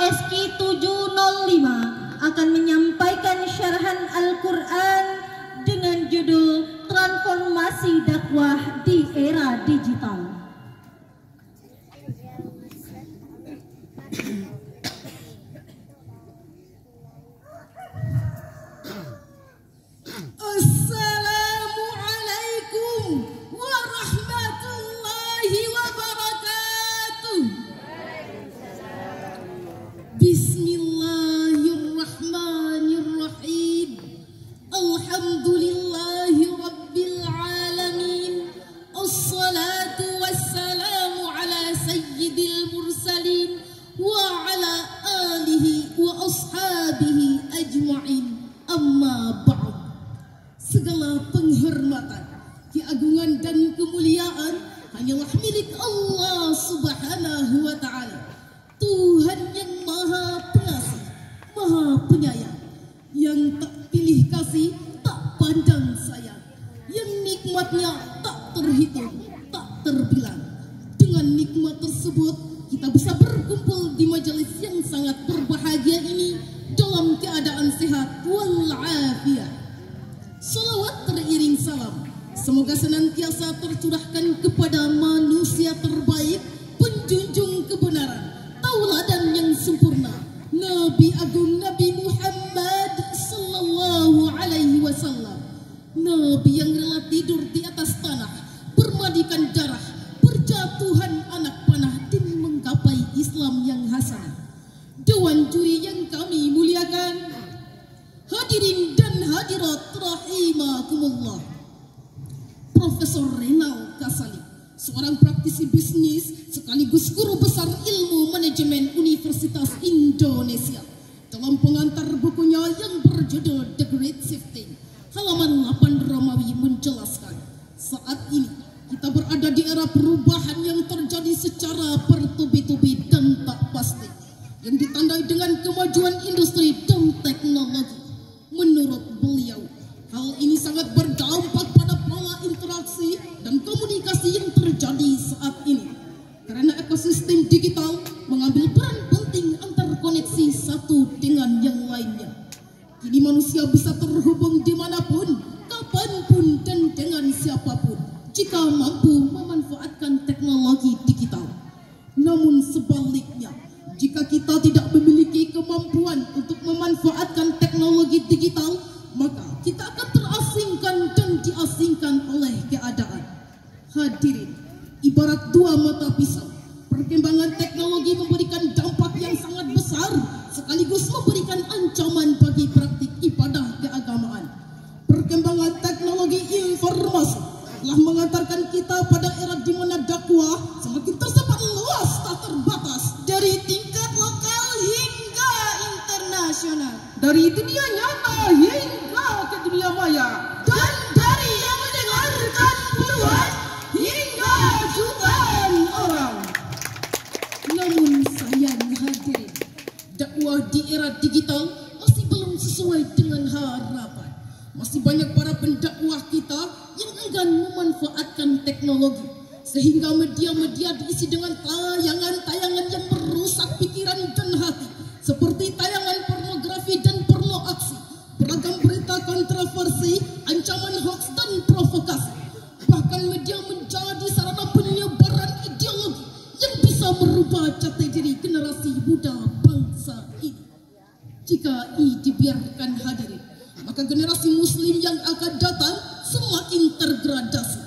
Reski 705 akan menyampaikan syarahan Al-Quran dengan judul Transformasi Dakwah di Era Digital. Assalamualaikum warahmatullahi wabarakatuh. Bismillahirrahmanirrahim. Alhamdulillahi rabbil alamin. Assalatu wassalamu ala sayyidil mursalin wa ala alihi wa ashabihi ajma'in. Amma ba'd. Segala penghormatan, keagungan dan kemuliaan hanyalah milik Allah Subhanahu wa ta'ala, Tuhan yang maha pengasih, maha penyayang, yang tak pilih kasih, tak pandang sayang, yang nikmatnya tak terhitung, tak terbilang. Dengan nikmat tersebut kita bisa berkumpul di majelis yang sangat berbahagia ini dalam keadaan sehat walafiat. Salawat teriring salam semoga senantiasa tercurahkan kepada manusia terbaik, penjunjung kebenaran, tauladan yang sempurna, Nabi Agung Nabi Muhammad sallallahu alaihi wasallam. Nabi yang rela tidur di atas tanah, bermadikan darah, berjatuhan anak panah demi menggapai Islam yang hasanah. Dewan juri yang kami muliakan, hadirin dan hadirat rahimakumullah. Profesor Renal Kasali, seorang praktisi bisnis sekaligus guru besar ilmu manajemen Universitas Indonesia, dalam pengantar bukunya yang berjudul The Great Shifting, halaman 8 Romawi menjelaskan, saat ini kita berada di era perubahan yang terjadi secara bertubi-tubi dan tak pasti, yang ditandai dengan kemajuan industri dan teknologi. Menurut beliau, hal ini sangat berdampak pada pola interaksi dan komunikasi yang terjadi saat ini, karena ekosistem digital mengambil peran penting antar koneksi satu dengan yang lainnya. Kini manusia bisa terhubung dimanapun, kapanpun, dan dengan siapapun jika mampu memanfaatkan teknologi digital. Namun sebaliknya, jika kita tidak memiliki kemampuan untuk memanfaatkan teknologi digital, maka kita akan terasingkan dan diasingkan oleh keadaan. Hadirin, ibarat dua mata pisau, perkembangan teknologi memberikan dampak yang sangat besar sekaligus memberikan ancaman bagi praktik ibadah keagamaan. Perkembangan teknologi informasi telah mengantarkan kita pada era di mana dakwah semakin tersebar luas tak terbatas, dari tingkat lokal hingga internasional, dari dunia nyata hingga ke dunia maya, dan dari yang mendengarkan puluhan hingga jutaan orang. Namun sayang hadirin, dakwah di era digital masih belum sesuai dengan harapan. Masih banyak para pendakwah kita yang enggan memanfaatkan teknologi, sehingga media-media diisi dengan tayangan-tayangan yang merusak pikiran dan hati, seperti tayangan pornografi dan porno aksi, beragam berita kontroversi, ancaman hoax dan provokasi. Bahkan media menjadi sarana penyebaran ideologi yang bisa merubah jati diri generasi muda bangsa ini. Jika ini dibiarkan hadirin, maka generasi muslim yang akan datang semakin tergradasi.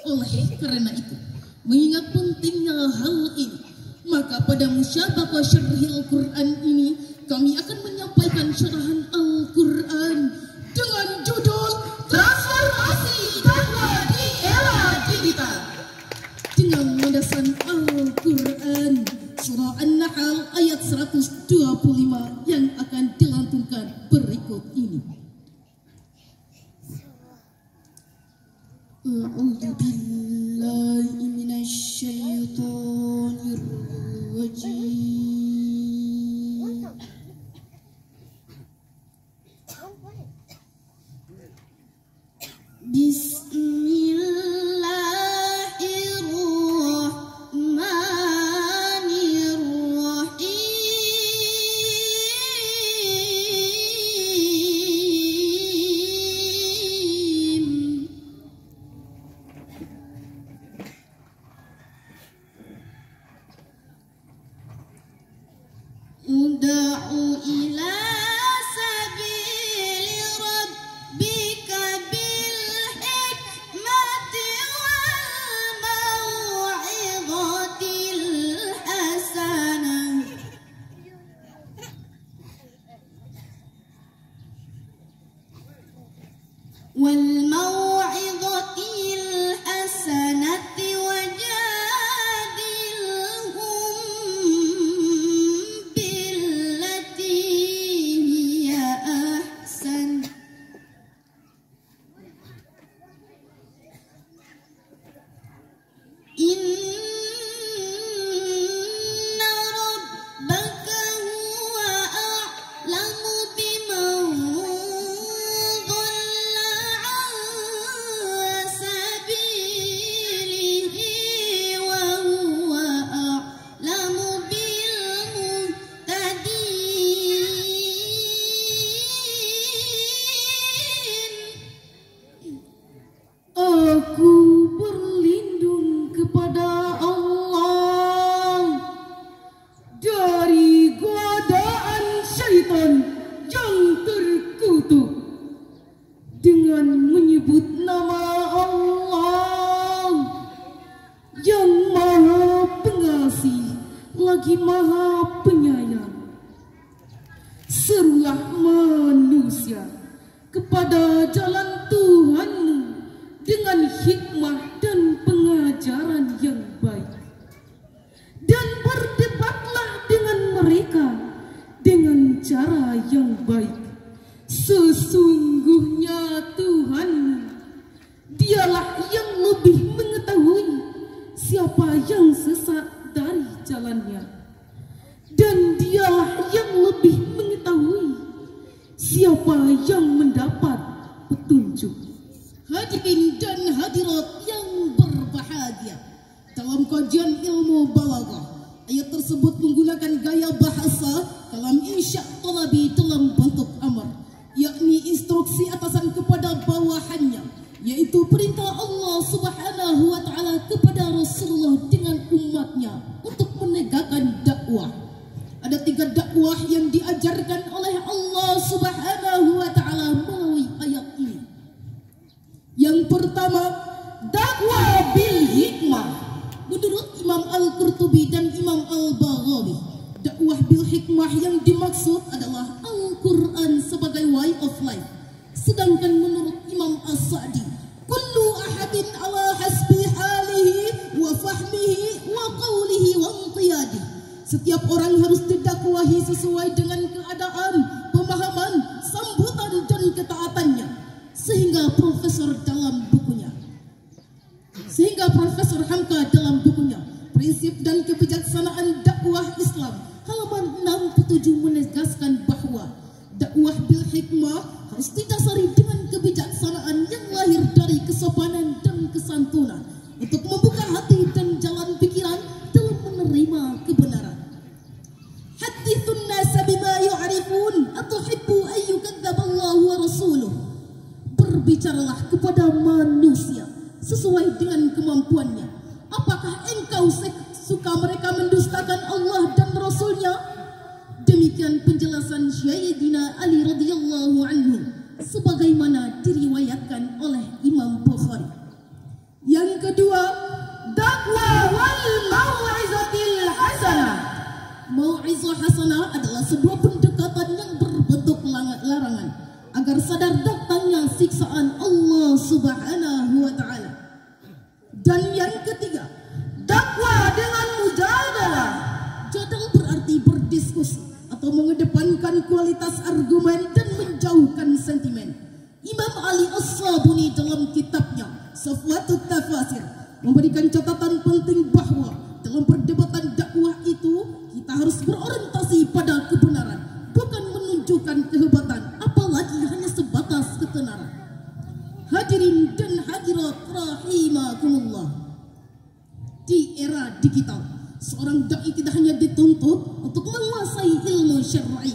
Oleh karena itu, mengingat pentingnya hal ini, maka pada musyabaqah syarhil Quran ini kami akan menyampaikan syarahan Al-Quran dengan judul Transformasi Dakwah di Era Digital, dengan landasan Al-Quran surah An-Nahl ayat 125 yang akan dilantunkan berikut ini. A'udzu billahi minasy syaithanir rajim. Bismillahirrahmanirrahim. Ud'u ila sabili rabbika bil hikmati wal mau'izatil hasanah. والموعظة الحسنة وجادلهم بالتي هي أحسن إن ربك هو أعلم بمن Aku berlindung kepada Allah dari godaan syaitan yang terkutuk dengan menyebut nama Allah yang Maha Pengasih lagi Maha Penyayang. Serulah manusia kepada jalan Tuhanmu dengan hikmah dan pengajaran yang baik, dan berdebatlah dengan mereka dengan cara yang baik. Sesungguhnya Tuhanmu, dialah yang lebih mengetahui siapa yang sesat dari jalannya, dan dialah yang lebih mengetahui siapa yang mendapat petunjuk. Hadirin dan hadirat yang berbahagia, dalam kajian ilmu balaghah, ayat tersebut menggunakan gaya bahasa kalam insya talabi dalam bentuk amar, yakni instruksi atasan kepada bawahannya, yaitu perintah Allah Subhanahu wa Ta'ala kepada Rasulullah dengan umatnya untuk menegakkan dakwah. Ada 3 dakwah yang diajarkan oleh Allah Subhanahu wa Ta'ala melalui ayat ini. Yang pertama, dakwah bil hikmah. Menurut Imam Al-Qurtubi dan Imam Al-Baghawi, dakwah bil hikmah yang dimaksud adalah Al-Quran sebagai way of life. Sedangkan menurut Imam As-Sa'di, kullu ahadin ala hasbi halihi wa fahmihi wa qawlihi wa intiyadi. Setiap orang harus didakwahi sesuai dengan keadaan, pemahaman, sambutan dan ketaatannya. Sehingga Profesor Hamka dalam bukunya Prinsip dan Kebijaksanaan Dakwah Islam halaman 67 menegaskan bahwa dakwah bil hikmah harus didasari dengan kebijaksanaan yang lahir dari kesopanan dan kesantunan untuk membuka hati dan jalan pikiran dalam menerima kebenaran. Hadithun nasa bima yu'arifun atuhibbu ayyukadzaballahu wa rasuluh. Berbicaralah kepada manusia sesuai dengan kemampuannya. Apakah engkau suka mereka mendustakan Allah dan Rasulnya? Demikian penjelasan Sayyidina Ali radhiyallahu anhu sebagaimana diriwayatkan oleh Imam Bukhari. Yang kedua, dakwah wal mau'izatil hasanah. Mau'izah hasanah adalah sebuah pendekatan yang berbentuk larangan agar sadar datangnya siksaan Allah Subhanahu wa Ta'ala. Dan yang ketiga, dakwah dengan mujadalah. Jadal berarti berdiskusi atau mengedepankan kualitas argumen dan menjauhkan sentimen. Imam Ali As-Sabuni dalam kitabnya Safwatut Tafasir memberikan catatan penting bahwa dalam perdebatan dakwah itu kita harus berorientasi pada kebenaran, bukan menunjukkan kehebatan, apalagi hanya sebatas ketenaran. Hadirin dan hadirat rahimakumullah, di era digital, seorang dai tidak hanya dituntut untuk menguasai ilmu syar'i,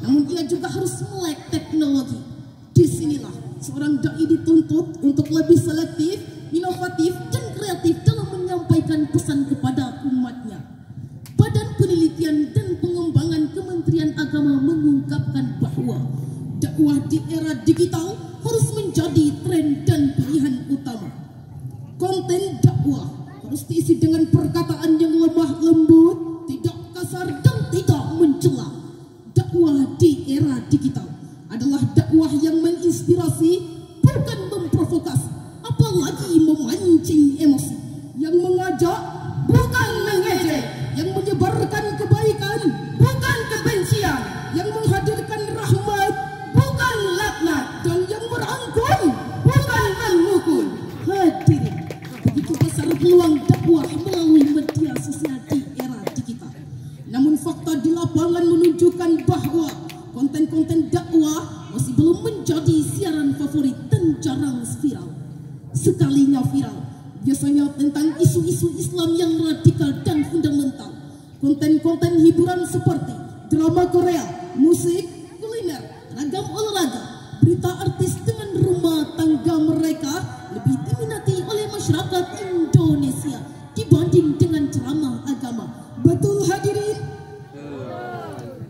namun ia juga harus melek teknologi. Disinilah seorang dai dituntut untuk lebih selektif, inovatif, dan kreatif dalam menyampaikan pesan kepada umatnya. Badan Penelitian dan Pengembangan Kementerian era digital harus menjadi tren dan pilihan utama. Konten dakwah harus diisi dengan perkataan yang lemah lembut, tidak kasar dan tidak mencela. Dakwah di era digital adalah dakwah yang menginspirasi, bukan memprovokasi, apalagi memancing emosi, yang mengajak, bukan mengejek, yang menyebarkan kebaikan, bukan kebencian, yang menghadirkan rahmat, bukan laknat, dan yang merangkul, bukan memukul. Hadirin, begitu besar peluang dakwah melalui media sosial di era digital. Namun fakta di lapangan menunjukkan bahwa konten-konten dakwah masih belum menjadi siaran favorit dan jarang viral. Sekalinya viral, biasanya tentang isu-isu Islam yang radikal dan fundamental. Konten-konten hiburan seperti drama Korea, musik, kuliner, ragam olahraga, berita artis dengan rumah tangga mereka lebih diminati oleh masyarakat Indonesia dibanding dengan ceramah agama. Betul hadirin?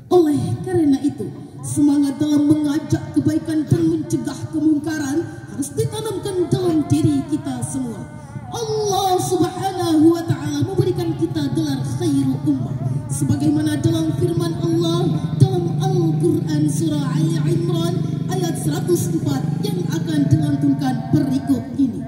Oleh karena itu, semangat dalam mengajak kebaikan dan mencegah kemungkaran harus ditanamkan dalam diri kita semua. Allah Subhanahu wa Ta'ala memberikan kita gelar khairu ummah, sebagaimana dalam firman Allah dalam Al-Quran surah Ali Imran ayat 104 yang akan dilantunkan berikut ini.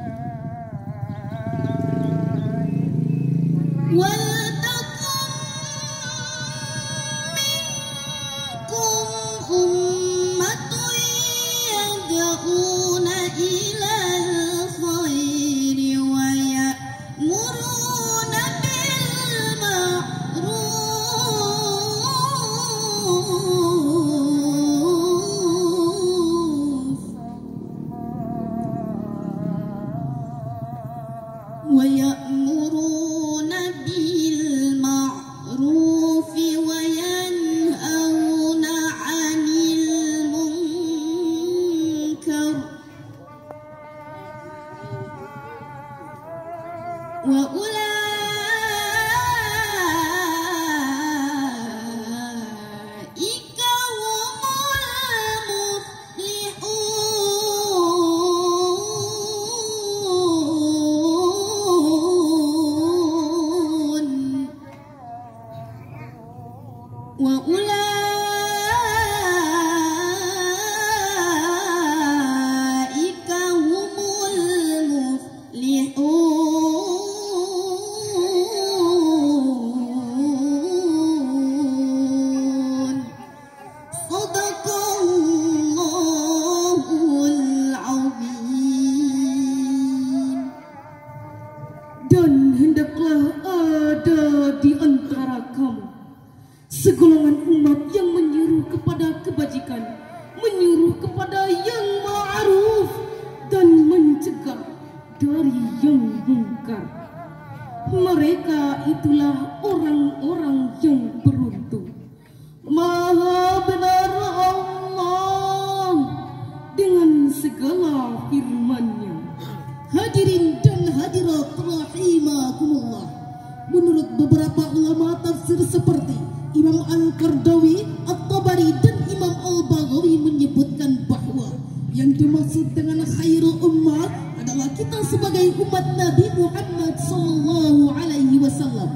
وَيَأْمُرُونَ بِالْمَعْرُوفِ وَيَنْهَوْنَ عَنِ الْمُنكَرِ وَأُولَئِكَ هُمُ المفلحون. وأولئك هم المفلحون. صدق الله العظيم. Dan hendaklah ada di antara kamu segolongan umat yang menyuruh kepada kebajikan, menyuruh kepada yang ma'ruf, dan mencegah dari yang mungkar. Mereka itulah orang-orang yang beruntung. Maha benar Allah dengan segala firman-Nya. Hadirin dan hadirat rahimakumullah, menurut beberapa ulama tafsir seperti Imam Al-Qardawi, At-Tabari, dan Imam Al-Baghawi menyebutkan bahwa yang dimaksud dengan khairul ummah adalah kita sebagai umat Nabi Muhammad SAW.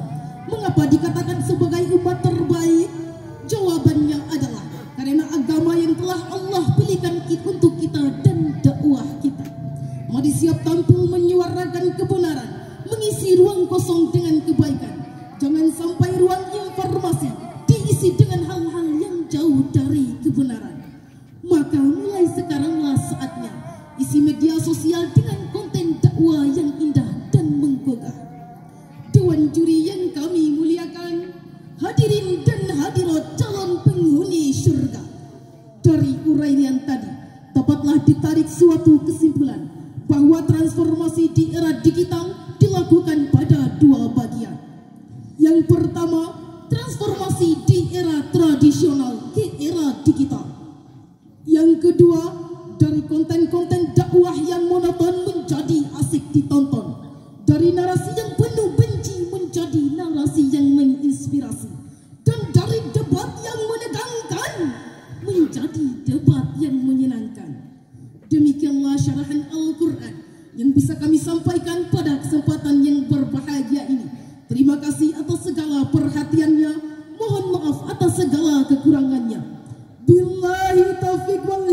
Mengapa dikatakan sebagai umat terbaik? Jawabannya adalah karena agama yang telah Allah pilihkan untuk kita dan dakwah kita. Mari siap tampil menyuarakan kebenaran, mengisi ruang kosong dengan kebaikan. Jangan sampai ruang informasi diisi dengan hal-hal yang jauh dari kebenaran. Maka mulai sekaranglah saatnya isi media sosial dengan konten dakwah yang indah dan menggugah. Dewan juri yang kami muliakan, hadirin dan hadirat calon penghuni syurga. Dari uraian tadi dapatlah ditarik suatu kesimpulan bahwa transformasi di era digital dilakukan pada dua bagian. Yang pertama, transformasi di era tradisional ke era digital. Yang kedua, dari konten-konten dakwah yang monoton menjadi asik ditonton. Dari narasi yang penuh benci menjadi narasi yang menginspirasi. Dan dari debat yang menegangkan menjadi debat yang menyenangkan. yang bisa kami sampaikan pada kesempatan yang berbahagia ini. Terima kasih atas segala perhatiannya. Mohon maaf atas segala kekurangannya. Billahi taufiq wal